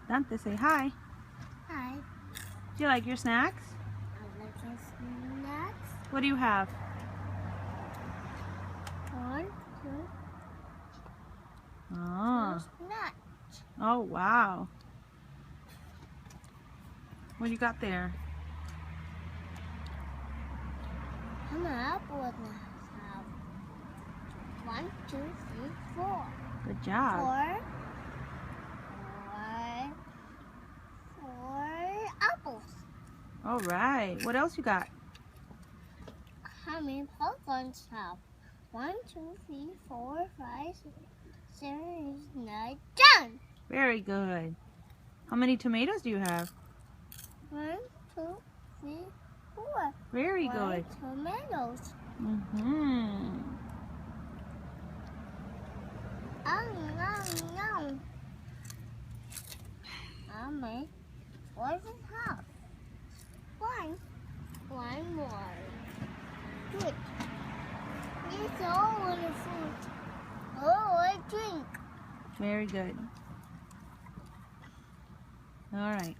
Dante, say hi. Hi. Do you like your snacks? I like your snacks. What do you have? 1, 2, Oh. snacks. Oh, wow. What do you got there? How many apples do I have? 1, 2, 3, 4. Good job. 4 apples. All right. What else you got? How many popcorns have? 1, 2, 3, 4, 5, 6, 7, 8, 9, 10. Very good. How many tomatoes do you have? 1, 2, 3, 4. Very 1 good. tomatoes. Mm-hmm. Yum. How many? What does it have? 1. 1 more. Good. It's all in the food. Oh, I drink. Very good. All right.